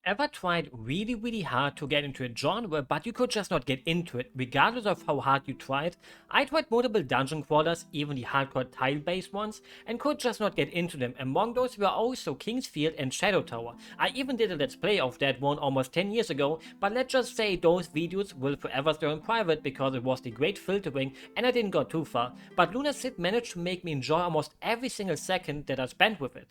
Ever tried really hard to get into a genre, but you could just not get into it, regardless of how hard you tried? I tried multiple dungeon crawlers, even the hardcore tile-based ones, and could just not get into them. Among those were also Kingsfield and Shadow Tower. I even did a let's play of that one almost 10 years ago, but let's just say those videos will forever stay in private because it was the great filtering and I didn't go too far. But Lunacid managed to make me enjoy almost every single second that I spent with it.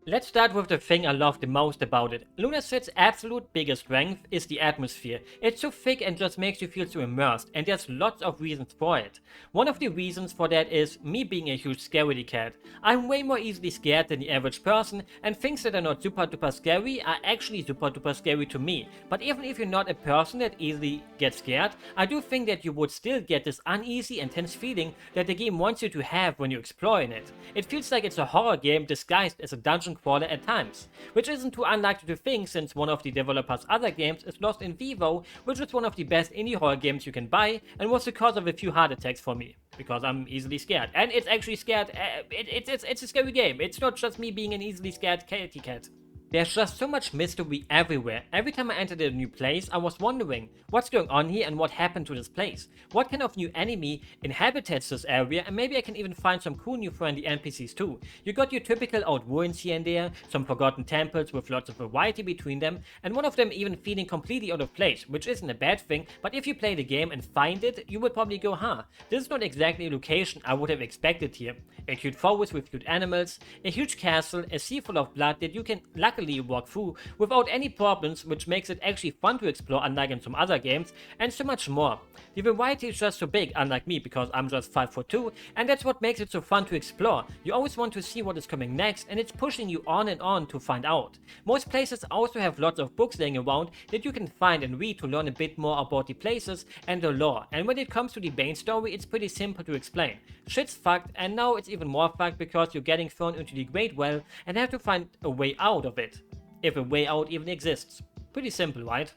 Let's start with the thing I love the most about it. Lunacid's absolute biggest strength is the atmosphere. It's so thick and just makes you feel so immersed, and there's lots of reasons for it. One of the reasons for that is me being a huge scaredy cat. I'm way more easily scared than the average person, and things that are not super duper scary are actually super duper scary to me. But even if you're not a person that easily gets scared, I do think that you would still get this uneasy and tense feeling that the game wants you to have when you explore in it. It feels like it's a horror game disguised as a dungeon crawler at times, which isn't too unlikely to think since one of the developers' other games is Lost in Vivo, which is one of the best indie horror games you can buy and was the cause of a few heart attacks for me, because I'm easily scared. And it's actually scared, it's a scary game, it's not just me being an easily scared kitty cat. There's just so much mystery everywhere. Every time I entered a new place, I was wondering, what's going on here and what happened to this place? What kind of new enemy inhabits this area, and maybe I can even find some cool new friendly NPCs too. You got your typical old ruins here and there, some forgotten temples with lots of variety between them, and one of them even feeling completely out of place, which isn't a bad thing, but if you play the game and find it, you would probably go, huh, this is not exactly a location I would have expected here. A cute forest with cute animals, a huge castle, a sea full of blood that you can luckily walk through without any problems, which makes it actually fun to explore unlike in some other games, and so much more. The variety is just so big, unlike me, because I'm just 5'2", and that's what makes it so fun to explore. You always want to see what is coming next, and it's pushing you on and on to find out. Most places also have lots of books laying around that you can find and read to learn a bit more about the places and the lore, and when it comes to the main story, it's pretty simple to explain. Shit's fucked, and now it's even more fucked because you're getting thrown into the Great Well and have to find a way out of it. If a way out even exists. Pretty simple, right?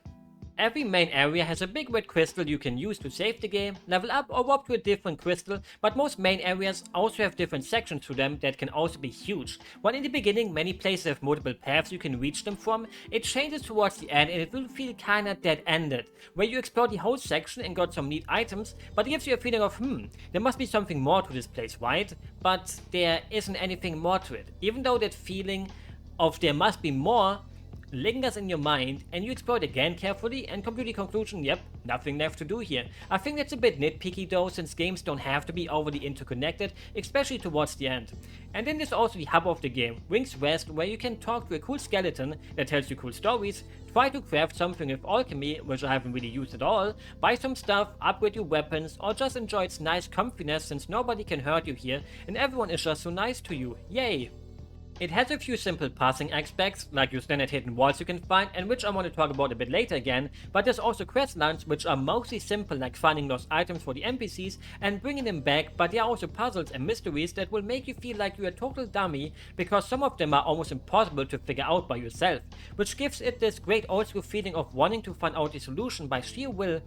Every main area has a big red crystal you can use to save the game, level up or warp to a different crystal, but most main areas also have different sections to them that can also be huge. While in the beginning many places have multiple paths you can reach them from, it changes towards the end and it will feel kinda dead-ended, where you explore the whole section and got some neat items, but it gives you a feeling of there must be something more to this place, right? But there isn't anything more to it, even though that feeling of there must be more lingers in your mind and you explore it again carefully and come to the conclusion, yep, nothing left to do here. I think that's a bit nitpicky though, since games don't have to be overly interconnected, especially towards the end. And then there's also the hub of the game, Wings West, where you can talk to a cool skeleton that tells you cool stories, try to craft something with alchemy, which I haven't really used at all, buy some stuff, upgrade your weapons, or just enjoy its nice comfiness since nobody can hurt you here and everyone is just so nice to you. Yay! It has a few simple passing aspects, like your standard hidden walls you can find, and which I want to talk about a bit later again, but there's also quest lines which are mostly simple, like finding lost items for the NPCs and bringing them back, but there are also puzzles and mysteries that will make you feel like you're a total dummy, because some of them are almost impossible to figure out by yourself, which gives it this great old school feeling of wanting to find out the solution by sheer will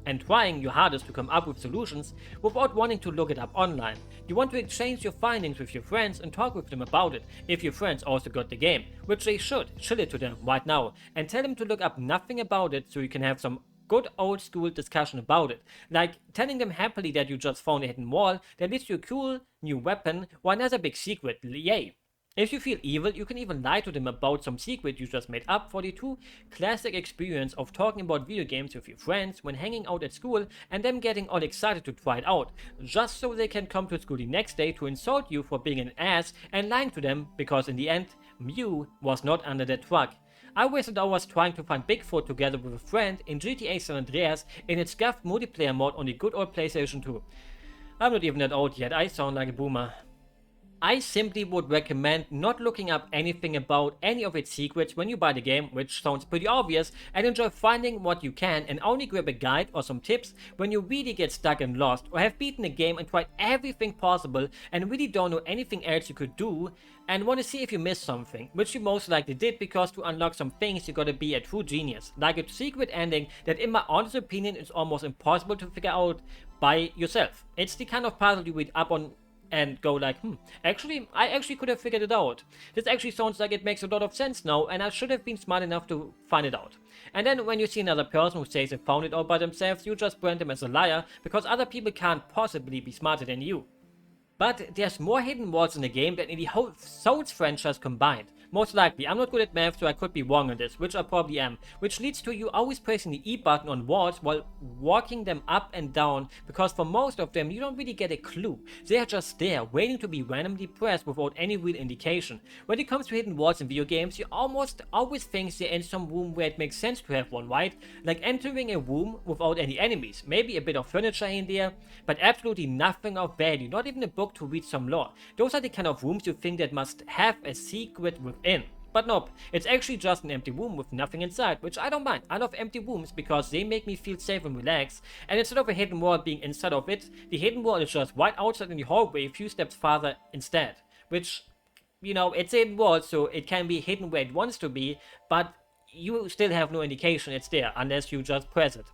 and trying your hardest to come up with solutions without wanting to look it up online. You want to exchange your findings with your friends and talk with them about it, if your friends also got the game, which they should. Chill it to them right now and tell them to look up nothing about it so you can have some good old school discussion about it, like telling them happily that you just found a hidden wall that leads to a cool new weapon or another big secret, yay. If you feel evil, you can even lie to them about some secret you just made up for the true classic experience of talking about video games with your friends when hanging out at school and them getting all excited to try it out, just so they can come to school the next day to insult you for being an ass and lying to them because in the end, Mew was not under that truck. I wasted hours trying to find Bigfoot together with a friend in GTA San Andreas in its scuffed multiplayer mode on the good old PlayStation 2. I'm not even that old yet, I sound like a boomer. I simply would recommend not looking up anything about any of its secrets when you buy the game, which sounds pretty obvious, and enjoy finding what you can and only grab a guide or some tips when you really get stuck and lost or have beaten the game and tried everything possible and really don't know anything else you could do and want to see if you missed something, which you most likely did because to unlock some things you gotta be a true genius, like a secret ending that in my honest opinion is almost impossible to figure out by yourself. It's the kind of puzzle you read up on and go like, I actually could have figured it out. This actually sounds like it makes a lot of sense now, and I should have been smart enough to find it out. And then when you see another person who says they found it out by themselves, you just brand them as a liar, because other people can't possibly be smarter than you. But there's more hidden worlds in the game than in the whole Souls franchise combined. Most likely, I'm not good at math, so I could be wrong on this, which I probably am, which leads to you always pressing the E button on walls while walking them up and down, because for most of them you don't really get a clue. They are just there, waiting to be randomly pressed without any real indication. When it comes to hidden worlds in video games, you almost always think they're in some room where it makes sense to have one, right? Like entering a room without any enemies, maybe a bit of furniture in there, but absolutely nothing of value, not even a book to read some lore. Those are the kind of rooms you think that must have a secret within. But nope, it's actually just an empty room with nothing inside, which I don't mind. I love empty rooms because they make me feel safe and relaxed, and instead of a hidden world being inside of it, the hidden world is just right outside in the hallway a few steps farther instead. Which, you know, it's a hidden world, so it can be hidden where it wants to be, but you still have no indication it's there unless you just press it.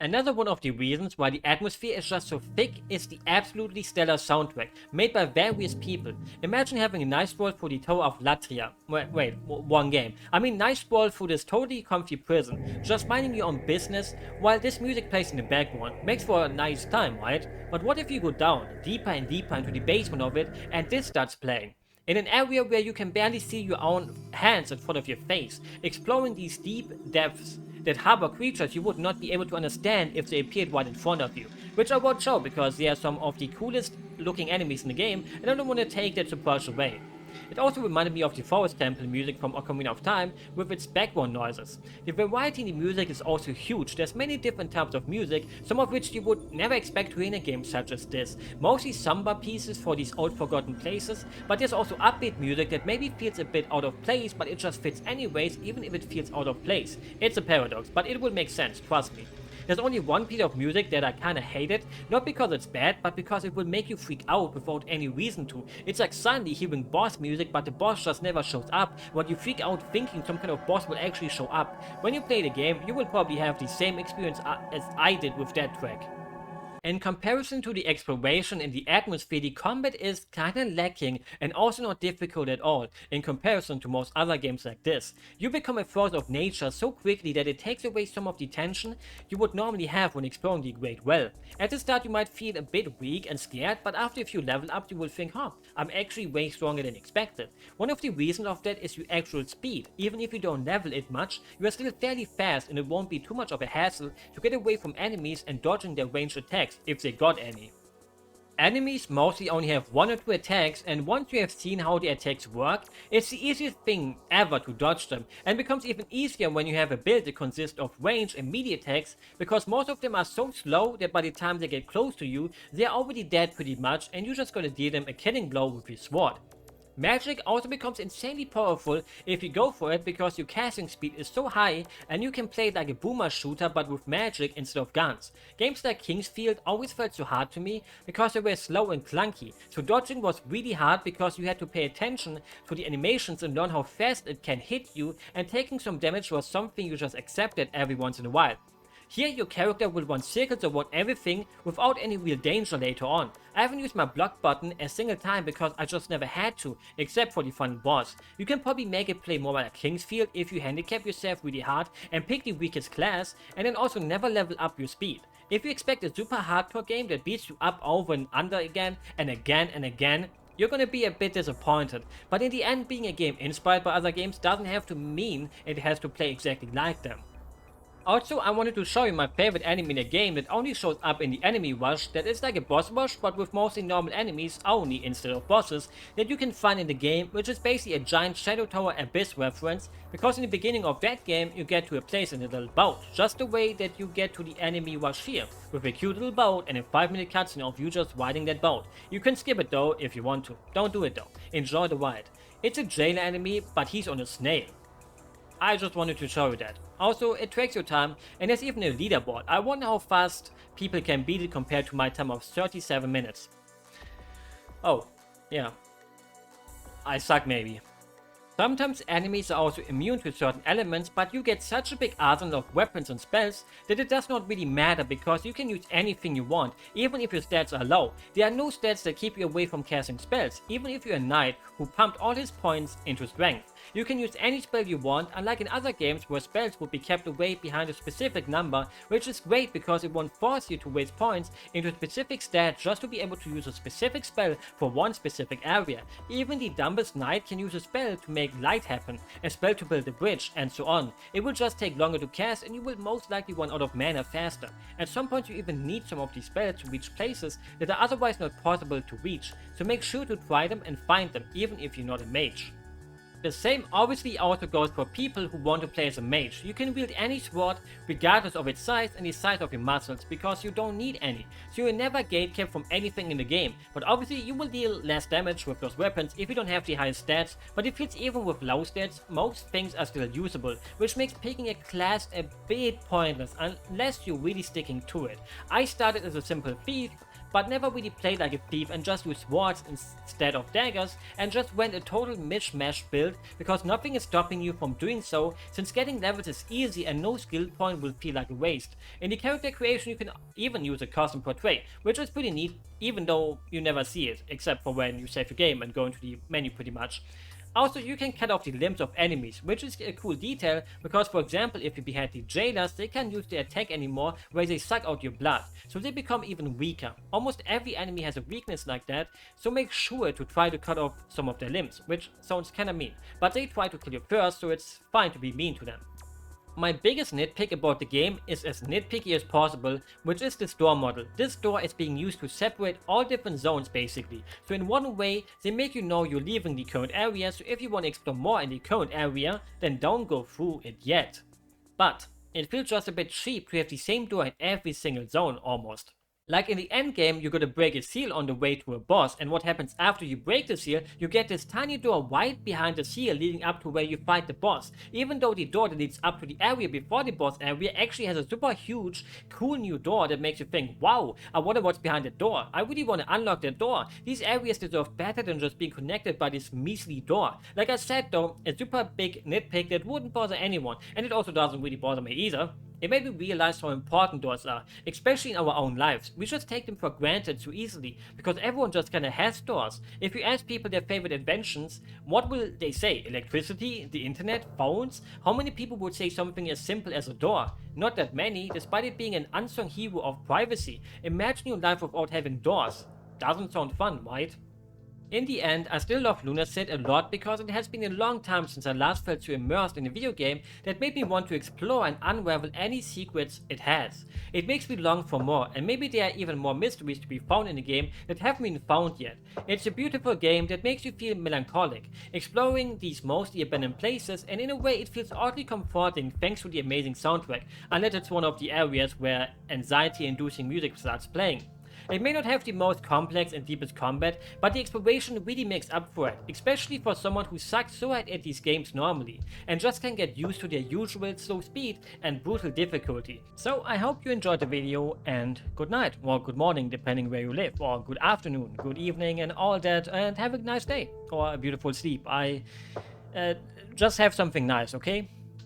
Another one of the reasons why the atmosphere is just so thick is the absolutely stellar soundtrack, made by various people. Imagine having a nice world through the Tower of Latria. Wait, one game. I mean, nice world through this totally comfy prison, just minding your own business, while this music plays in the background. Makes for a nice time, right? But what if you go down, deeper and deeper into the basement of it, and this starts playing? In an area where you can barely see your own hands in front of your face, exploring these deep depths that harbor creatures you would not be able to understand if they appeared right in front of you, which I won't show because they are some of the coolest looking enemies in the game and I don't want to take that surprise away. It also reminded me of the Forest Temple music from Ocarina of Time with its background noises. The variety in the music is also huge. There's many different types of music, some of which you would never expect to hear in a game such as this. Mostly samba pieces for these old forgotten places, but there's also upbeat music that maybe feels a bit out of place, but it just fits anyways, even if it feels out of place. It's a paradox, but it will make sense, trust me. There's only one piece of music that I kinda hated, not because it's bad, but because it will make you freak out without any reason to. It's like suddenly hearing boss music, but the boss just never shows up, while you freak out thinking some kind of boss will actually show up. When you play the game, you will probably have the same experience as I did with that track. In comparison to the exploration in the atmosphere, the combat is kinda lacking and also not difficult at all in comparison to most other games like this. You become a force of nature so quickly that it takes away some of the tension you would normally have when exploring the Great Well. At the start you might feel a bit weak and scared, but after a few level ups you will think, I'm actually way stronger than expected. One of the reasons of that is your actual speed. Even if you don't level it much, you are still fairly fast and it won't be too much of a hassle to get away from enemies and dodging their ranged attacks, if they got any. Enemies mostly only have 1 or 2 attacks, and once you have seen how the attacks work, it's the easiest thing ever to dodge them, and becomes even easier when you have a build that consists of range and melee attacks, because most of them are so slow that by the time they get close to you, they are already dead pretty much, and you just gotta deal them a killing blow with your sword. Magic also becomes insanely powerful if you go for it because your casting speed is so high and you can play it like a boomer shooter but with magic instead of guns. Games like Kingsfield always felt so hard to me because they were slow and clunky, so dodging was really hard because you had to pay attention to the animations and learn how fast it can hit you, and taking some damage was something you just accepted every once in a while. Here your character will run circles around everything without any real danger later on. I haven't used my block button a single time because I just never had to, except for the final boss. You can probably make it play more like Kingsfield if you handicap yourself really hard and pick the weakest class, and then also never level up your speed. If you expect a super hardcore game that beats you up over and under again and again and again, you're gonna be a bit disappointed. But in the end, being a game inspired by other games doesn't have to mean it has to play exactly like them. Also, I wanted to show you my favorite enemy in a game that only shows up in the enemy rush, that is like a boss rush but with mostly normal enemies only instead of bosses, that you can find in the game, which is basically a giant Shadow Tower Abyss reference, because in the beginning of that game you get to a place in a little boat, just the way that you get to the enemy rush here, with a cute little boat and a 5-minute cutscene of you just riding that boat. You can skip it though if you want to, don't do it though, enjoy the ride. It's a jailer enemy, but he's on a snail. I just wanted to show you that. Also, it tracks your time, and there's even a leaderboard. I wonder how fast people can beat it compared to my time of 37 minutes. Oh, yeah. I suck maybe. Sometimes enemies are also immune to certain elements, but you get such a big arsenal of weapons and spells that it does not really matter because you can use anything you want, even if your stats are low. There are no stats that keep you away from casting spells, even if you're a knight who pumped all his points into strength. You can use any spell you want, unlike in other games where spells would be kept away behind a specific number, which is great because it won't force you to waste points into a specific stat just to be able to use a specific spell for one specific area. Even the dumbest knight can use a spell to make light happen, a spell to build a bridge, and so on. It will just take longer to cast and you will most likely run out of mana faster. At some point you even need some of these spells to reach places that are otherwise not possible to reach, so make sure to try them and find them even if you're not a mage. The same obviously also goes for people who want to play as a mage. You can wield any sword regardless of its size and the size of your muscles because you don't need any, so you're never gatekept from anything in the game. But obviously you will deal less damage with those weapons if you don't have the highest stats, but it feels even with low stats, most things are still usable, which makes picking a class a bit pointless unless you're really sticking to it. I started as a simple thief, but never really played like a thief and just used swords instead of daggers and just went a total mishmash build because nothing is stopping you from doing so, since getting levels is easy and no skill point will feel like a waste. In the character creation you can even use a custom portrait, which is pretty neat even though you never see it, except for when you save the game and go into the menu pretty much. Also, you can cut off the limbs of enemies, which is a cool detail because, for example, if you behead the jailers, they can't use their attack anymore where they suck out your blood, so they become even weaker. Almost every enemy has a weakness like that, so make sure to try to cut off some of their limbs, which sounds kinda mean, but they try to kill you first, so it's fine to be mean to them. My biggest nitpick about the game is as nitpicky as possible, which is this door model. This door is being used to separate all different zones basically. So in one way, they make you know you're leaving the current area, so if you want to explore more in the current area, then don't go through it yet. But it feels just a bit cheap to have the same door in every single zone almost. Like in the end game, you're gonna break a seal on the way to a boss, and what happens after you break the seal, you get this tiny door right behind the seal leading up to where you fight the boss, even though the door that leads up to the area before the boss area actually has a super huge, cool new door that makes you think, wow, I wonder what's behind the door. I really want to unlock that door. These areas deserve better than just being connected by this measly door. Like I said though, a super big nitpick that wouldn't bother anyone, and it also doesn't really bother me either. It made me realize how important doors are, especially in our own lives. We just take them for granted so easily, because everyone just kinda has doors. If you ask people their favorite inventions, what will they say? Electricity? The internet? Phones? How many people would say something as simple as a door? Not that many, despite it being an unsung hero of privacy. Imagine your life without having doors. Doesn't sound fun, right? In the end, I still love Lunacid a lot because it has been a long time since I last felt so immersed in a video game that made me want to explore and unravel any secrets it has. It makes me long for more, and maybe there are even more mysteries to be found in the game that haven't been found yet. It's a beautiful game that makes you feel melancholic, exploring these mostly abandoned places, and in a way it feels oddly comforting thanks to the amazing soundtrack, unless it's one of the areas where anxiety-inducing music starts playing. It may not have the most complex and deepest combat, but the exploration really makes up for it, especially for someone who sucks so hard at these games normally, and just can get used to their usual slow speed and brutal difficulty. So I hope you enjoyed the video, and good night, or good morning depending where you live, or good afternoon, good evening and all that, and have a nice day, or a beautiful sleep. Just have something nice, okay?